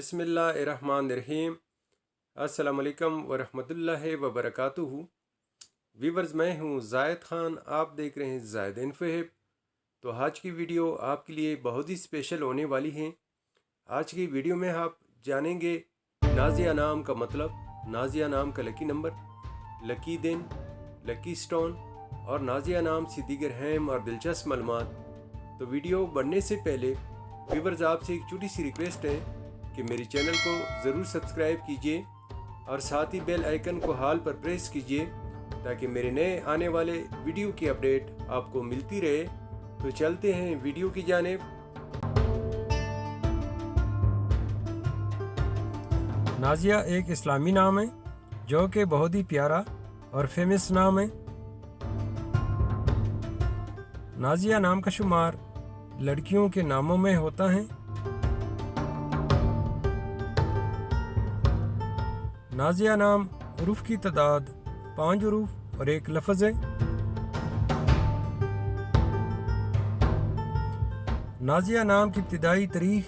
बिस्मिल्लाहिर्रहमानिर्रहीम। अस्सलाम वालेकुम वरहमतुल्लाहि वबरकातुहू। व्यूवर्स, मैं हूँ जायद ख़ान, आप देख रहे हैं जायद इन्फोहिब। तो आज की वीडियो आपके लिए बहुत ही स्पेशल होने वाली है। आज की वीडियो में आप जानेंगे नाजिया नाम का मतलब, नाजिया नाम का लकी नंबर, लकी दिन, लकी स्टोन और नाजिया नाम से दीगर अहम और दिलचस्प मालूमात। तो वीडियो बढ़ने से पहले व्यूवर्स, आपसे एक छोटी सी रिक्वेस्ट है कि मेरे चैनल को ज़रूर सब्सक्राइब कीजिए और साथ ही बेल आइकन को हाल पर प्रेस कीजिए ताकि मेरे नए आने वाले वीडियो की अपडेट आपको मिलती रहे। तो चलते हैं वीडियो की जानिब। नाजिया एक इस्लामी नाम है जो कि बहुत ही प्यारा और फेमस नाम है। नाजिया नाम का शुमार लड़कियों के नामों में होता है। नाजिया नाम हरूफ की तादाद 5 हरूफ और एक लफ्ज़ है। नाजिया नाम की इब्तिदाई तारीख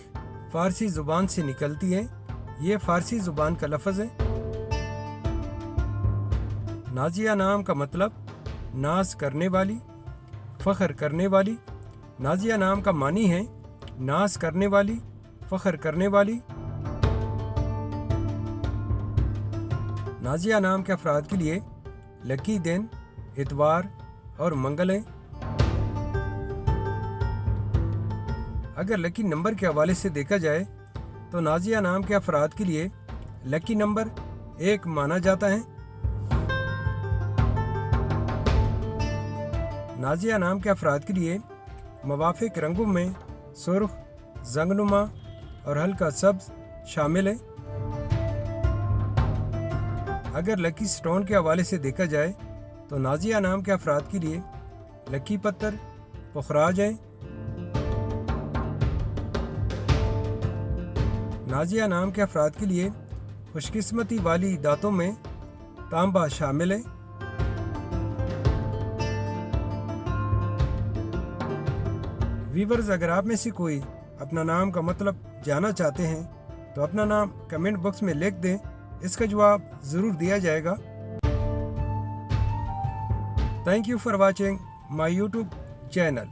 फ़ारसी ज़ुबान से निकलती है। ये फ़ारसी ज़ुबान का लफ्ज़ है। नाजिया नाम का मतलब नाज करने वाली, फ़ख्र करने वाली। नाजिया नाम का मानी है नाज करने वाली, फ़ख्र करने वाली। नाजिया नाम के अफराद के लिए लकी दिन इतवार और मंगल है। अगर लकी नंबर के हवाले से देखा जाए तो नाजिया नाम के अफराद के लिए लकी नंबर 1 माना जाता है। नाजिया नाम के अफराद के लिए मुवाफिक रंगों में सुर्ख, जंगनुमा और हल्का सब्ज शामिल है। अगर लकी स्टोन के हवाले से देखा जाए तो नाजिया नाम के अफराद के लिए लकी पत्थर पुखराज है। नाजिया नाम के अफराद के लिए खुशकिस्मती वाली दांतों में तांबा शामिल है। व्यूवर्स, अगर आप में से कोई अपना नाम का मतलब जानना चाहते हैं तो अपना नाम कमेंट बॉक्स में लिख दें, इसका जवाब ज़रूर दिया जाएगा। Thank you for watching my YouTube channel.